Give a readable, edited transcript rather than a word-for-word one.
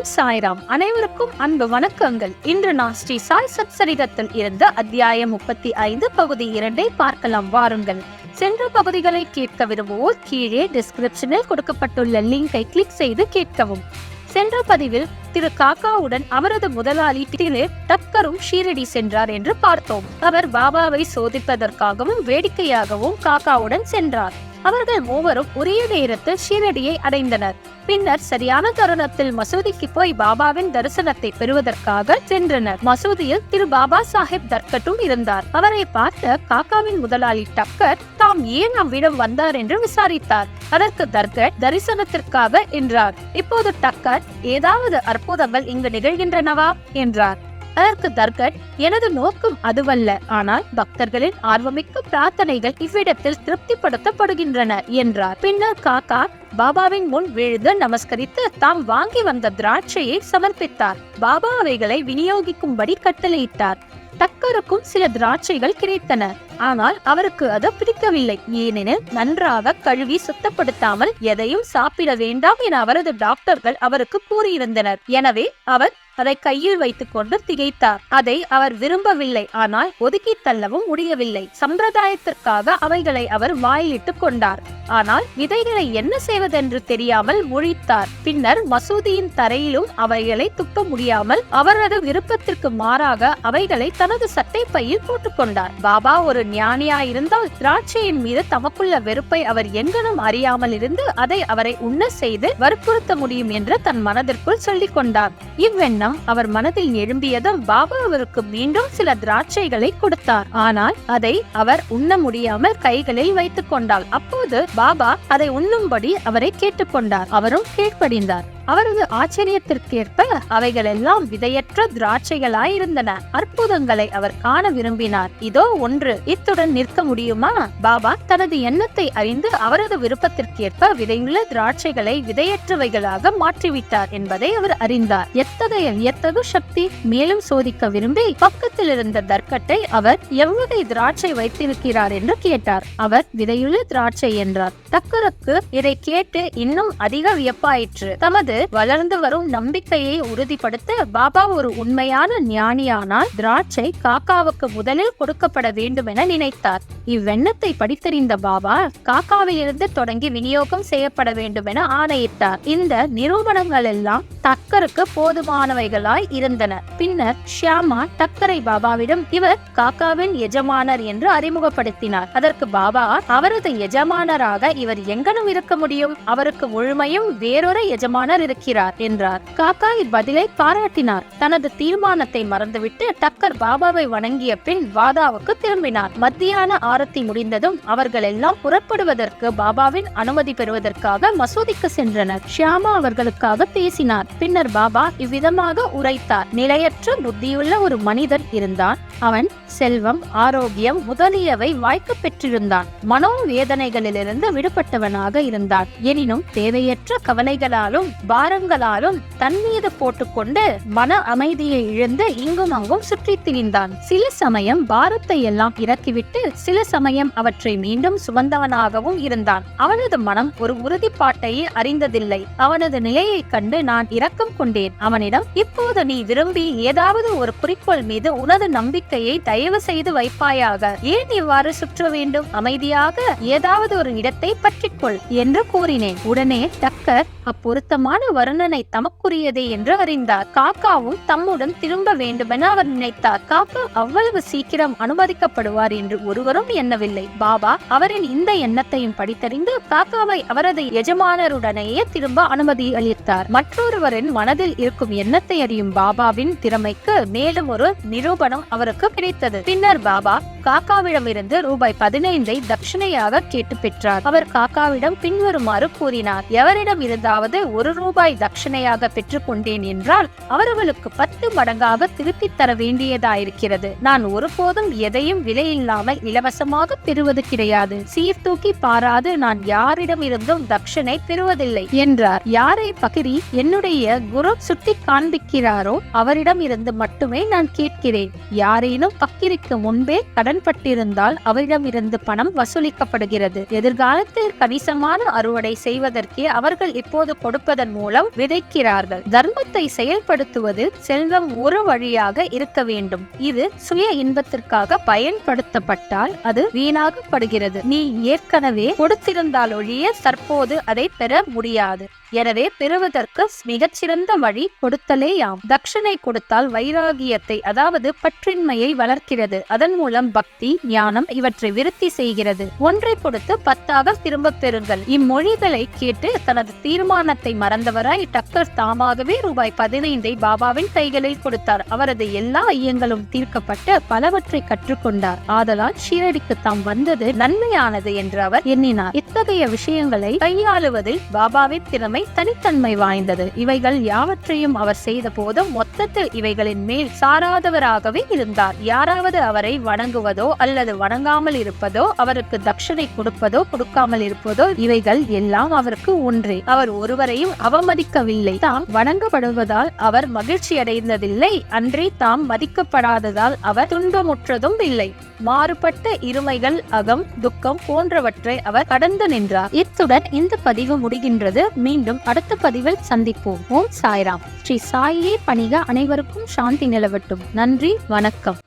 ஓம் சாய்ராம். அனைவருக்கும் அன்பு வணக்கங்கள். இன்று நான் ஸ்ரீ சாய் சத்சரிதத்தில் இருந்து அத்தியாயம் 35 பகுதி 2 பார்க்கலாம். வாருங்கள். சென்ற பகுதிகளை கேட்க விரும்புவோர் கீழே டிஸ்கிரிப்ஷனில் கொடுக்கப்பட்டுள்ள லிங்கை கிளிக் செய்து கேட்கவும். சென்ற பதிவில் திரு காக்காவுடன் அவரது முதலாளி திரு டக்கரும் ஷீரடி சென்றார் என்று பார்த்தோம். அவர் பாபாவை சோதிப்பதற்காகவும் வேடிக்கையாகவும் காக்காவுடன் சென்றார். அவர்கள் மூவரும் ஒரே நேரத்தில் ஷீரடியை அடைந்தனர். பின்னர் சரியான தருணத்தில் மசூதிக்கு போய் பாபாவின் தரிசனத்தை பெறுவதற்காக சென்றனர். மசூதியில் திரு பாபா சாஹிப் தர்கட்டும் இருந்தார். அவரை பார்த்த காக்காவின் முதலாளி டக்கர் தாம் ஏன் அவ்விடம் வந்தார் என்று விசாரித்தார். அதற்கு தர்கட் தரிசனத்திற்காக என்றார். இப்போது டக்கர் ஏதாவது அற்புதங்கள் இங்கு நிகழ்கின்றனவா என்றார். அதற்கு தர்கட், எனது நோக்கம் அதுவல்ல, ஆனால் பக்தர்களின் ஆர்வமிக்க பிரார்த்தனைகள் இவ்விடத்தில் திருப்திப்படுத்தப்படுகின்றன என்றார். பின்னர் காக்கா பாபாவின் முன் விழுந்து நமஸ்கரித்து தாம் வாங்கி வந்த திராட்சையை சமர்ப்பித்தார். பாபா அவைகளை விநியோகிக்கும்படி கட்டளையிட்டார். டக்கருக்கும் சில திராட்சைகள் கிடைத்தன. ஆனால் அவருக்கு அது பிடிக்கவில்லை. ஏனெனில் நன்றாக கழுவி சுத்தப்படுத்தாமல் எதையும் சாப்பிட வேண்டாம் என அவரது டாக்டர்கள் அவருக்கு கூறியிருந்தனர். எனவே அவர் அதை கையில் வைத்துக் கொண்டு திகைத்தார். அதை அவர் விரும்பவில்லை, ஆனால் ஒதுக்கி தள்ளவும் முடியவில்லை. சம்பிரதாயத்திற்காக அவைகளை அவர் வாயிலிட்டுக் கொண்டார். ஆனால் விதைகளை என்ன செய்வதென்று தெரியாமல் முழித்தார். பின்னர் மசூதியின் தரையிலும் அவைகளை துப்ப முடியாமல் அவரது விருப்பத்திற்கு மாறாக அவைகளை தனது சட்டை பையில் போட்டுக்கொண்டார். பாபா ஒரு ஞானியாயிருந்தால் திராட்சையின் மீது தமக்குள்ள வெறுப்பை அவர் எங்கனும் அறியாமல் இருந்து அதை அவரை உண்ண செய்து வற்புறுத்த முடியும் என்று தன் மனதிற்குள் சொல்லிக் கொண்டார். இவ்வெண்ணம் அவர் மனதில் எழும்பியதும் பாபா அவருக்கு மீண்டும் சில திராட்சைகளை கொடுத்தார். ஆனால் அதை அவர் உண்ண முடியாமல் கைகளில் வைத்துக் கொண்டார். அப்போது பாபா அதை உண்ணும்படி அவரை கேட்டுக்கொண்டார். அவரும் கீழ்ப்படிந்தார். அவரது ஆச்சரியத்திற்கேற்ப அவைகள் எல்லாம் விதையற்ற திராட்சைகளாயிருந்தன. அற்புதங்களை அவர் காண விரும்பினார். இதோ ஒன்று, இத்துடன் நிற்க முடியுமா? பாபா தனது எண்ணத்தை அறிந்து அவரது விருப்பத்திற்கேற்ப விதையுள்ள திராட்சைகளை விதையற்றவைகளாக மாற்றிவிட்டார் என்பதை அவர் அறிந்தார். எத்தகைய வியத்தகு சக்தி! மேலும் சோதிக்க விரும்பி பக்கத்தில் இருந்த தர்கட்டை அவர் எவ்வகை திராட்சை வைத்திருக்கிறார் என்று கேட்டார். அவர் விதையுள்ள திராட்சை என்றார். டக்கருக்கு இதை கேட்டு இன்னும் அதிக வியப்பாயிற்று. தமது வளர்ந்து வரும் நம்பிக்கையை உறுதிப்படுத்த பாபா ஒரு உண்மையான ஞானியானால் திராட்சை காக்காவுக்கு முதலில் கொடுக்கப்பட வேண்டும் என நினைத்தார். இவ்வெண்ணத்தை படித்தறிந்த பாபா காக்காவிலிருந்து தொடங்கி விநியோகம் செய்யப்பட வேண்டும் என ஆணையிட்டார். இந்த நிரூபணங்கள் எல்லாம் டக்கருக்கு போதுமானவைகளாய் இருந்தன. பின்னர் ஷியாமா டக்கரை பாபாவிடம் இவர் காக்காவின் எஜமானர் என்று அறிமுகப்படுத்தினார். அதற்கு பாபா, அவரது எஜமானராக இவர் எங்கனும் இருக்க முடியும், அவருக்கு முழுமையும் வேறொரு எஜமானர் இருக்கிறார் என்றார். காக்கா இப்பதிலை பாராட்டினார். தனது தீர்மானத்தை மறந்துவிட்டு டக்கர் பாபாவை வணங்கிய பின் வாதாவுக்கு திரும்பினார். மத்தியான ஆரத்தி முடிந்ததும் அவர்கள் எல்லாம் புறப்படுவதற்கு பாபாவின் அனுமதி பெறுவதற்காக மசூதிக்கு சென்றனர். ஷியாமா அவர்களுக்காக பேசினார். பின்னர் பாபா இவ்விதமாக உரைத்தார். நிலையற்ற புத்தியுள்ள ஒரு மனிதன் இருந்தான். அவன் செல்வம், ஆரோக்கியம் முதலியவை வாய்க்க பெற்றிருந்தான். மனோவேதனைகளிலிருந்து விடுபட்டவனாக இருந்தான். எனினும் தேவையற்ற கவலைகளாலும் பாரங்களாலும் தன் மீது போட்டுக்கொண்டு மன அமைதியை இழந்து இங்கும் அங்கும் சுற்றி திரிந்தான். சில சமயம் பாரத்தை எல்லாம் இறக்கிவிட்டு சில சமயம் அவற்றை மீண்டும் சுமந்தவனாகவும் இருந்தான். அவனது மனம் ஒரு உறுதிப்பாட்டையே அறிந்ததில்லை. அவனது நிலையை கண்டு நான் இரக்கம் கொண்டேன். அவனிடம், இப்போது நீ விரும்பி ஏதாவது ஒரு குறிக்கோள் மீது உனது நம்பிக்கையை தயவு செய்து வைப்பாயாக. ஏன் இவ்வாறு சுற்ற வேண்டும்? அமைதியாக ஏதாவது ஒரு இடத்தை பற்றிக்கொள் என்று கூறினேன். உடனே டக்கர் அப்பொருத்தமான வர்ணனை தமக்குரியதே என்று அறிந்தார். காக்காவும் தம்முடன் திரும்ப வேண்டுமென அவர் நினைத்தார். காக்கா அவ்வளவு சீக்கிரம் அனுமதிக்கப்படுவார் என்று ஒருவரும் எண்ணவில்லை. பாபா அவரின் இந்த எண்ணத்தையும் படித்தறிந்து காக்காவை அவரது எஜமானருடனேயே திரும்ப அனுமதி அளித்தார். மற்றொருவரின் மனதில் இருக்கும் எண்ணத்தை அறியும் பாபாவின் திறமைக்கு மேலும் ஒரு நிரூபணம் அவருக்கு கிடைத்தது. பின்னர் பாபா காக்காவிடமிருந்து ரூபாய் 15 தட்சணையாக கேட்டு பெற்றார். அவர் காக்காவிடம் பின்வருமாறு கூறினார். எவரிடம் இருந்தாவது ₹1 தட்சணையாக பெற்றுக் கொண்டேன் என்றால் அவர்களுக்கு 10 மடங்காக திருப்பி தர வேண்டியதாயிருக்கிறது. நான் ஒருபோதும் எதையும் விலையில்லாமல் இலவசமாக பெறுவது கிடையாது. சீர்தூக்கி பாராது நான் யாரிடம் இருந்தும் தட்சணை பெறுவதில்லை என்றார். யாரை பகிரி என்னுடைய குரு சுட்டி காண்பிக்கிறாரோ அவரிடம் இருந்து மட்டுமே நான் கேட்கிறேன். யாரேனும் பக்கிரிக்கு முன்பே கடன் கடன்பட்டிருந்தால் அவரிடமிருந்து பணம் வசூலிக்கப்படுகிறது. எதிர்காலத்தில் கணிசமான அறுவடை செய்வதற்கே அவர்கள் இப்போது கொடுப்பதன் மூலம் விதைக்கிறார்கள். தர்மத்தை செயல்படுத்துவதில் செல்வம் ஒரு வழியாக இருக்க வேண்டும். இது சுய இன்பத்திற்காக பயன்படுத்தப்பட்டால் அது வீணாகப்படுகிறது. நீ ஏற்கனவே கொடுத்திருந்தால் ஒழிய தற்போது அதை பெற முடியாது. எனவே பெறுவதற்கு மிகச்சிறந்த வழி கொடுத்தலேயாம். தட்சணை கொடுத்தால் வைராகியத்தை, அதாவது பற்றின்மையை வளர்க்கிறது. அதன் மூலம் பக்தி, ஞானம் இவற்றை விருத்தி செய்கிறது. ஒன்றை கொடுத்து 10 திரும்ப பெறுங்கள். இம்மொழிகளை கேட்டு தனது தீர்மானத்தை மறந்தவராய் டக்கர் தாமாகவே ₹15 பாபாவின் கைகளில் கொடுத்தார். அவரது எல்லா ஐயங்களும் தீர்க்கப்பட்டு பலவற்றை கற்றுக்கொண்டார். ஆதலால் ஷீரடிக்கு தாம் வந்தது நன்மையானது என்று அவர் எண்ணினார். இத்தகைய விஷயங்களை கையாளுவதில் பாபாவின் திறமை தனித்தன்மை வாய்ந்தது. இவைகள் யாவற்றையும் அவர் செய்த போதும் மொத்தத்தில் இவைகளின் மேல் சாராதவராகவே இருந்தார். யாராவது அவரை வணங்குவதோ அல்லது வணங்காமல் இருப்பதோ, அவருக்கு தட்சணை கொடுப்பதோ கொடுக்காமல் இருப்பதோ, இவைகள் எல்லாம் அவருக்கு ஒன்றே. அவர் ஒருவரையும் அவமதிக்கவில்லை. தாம் வணங்கப்படுவதால் அவர் மகிழ்ச்சி அடைந்ததில்லை. அன்றே தாம் மதிக்கப்படாததால் அவர் துன்பமுற்றதும் இல்லை. மாறுபட்ட இருமைகள், அகம், துக்கம் போன்றவற்றை அவர் கடந்து நின்றார். இத்துடன் இந்த பதிவு முடிகின்றது. மீண்டும் அடுத்த பதிவில் சந்திப்போம். ஓம் சாய்ராம். ஸ்ரீ சாயியே பணிக. அனைவருக்கும் சாந்தி நிலவட்டும். நன்றி, வணக்கம்.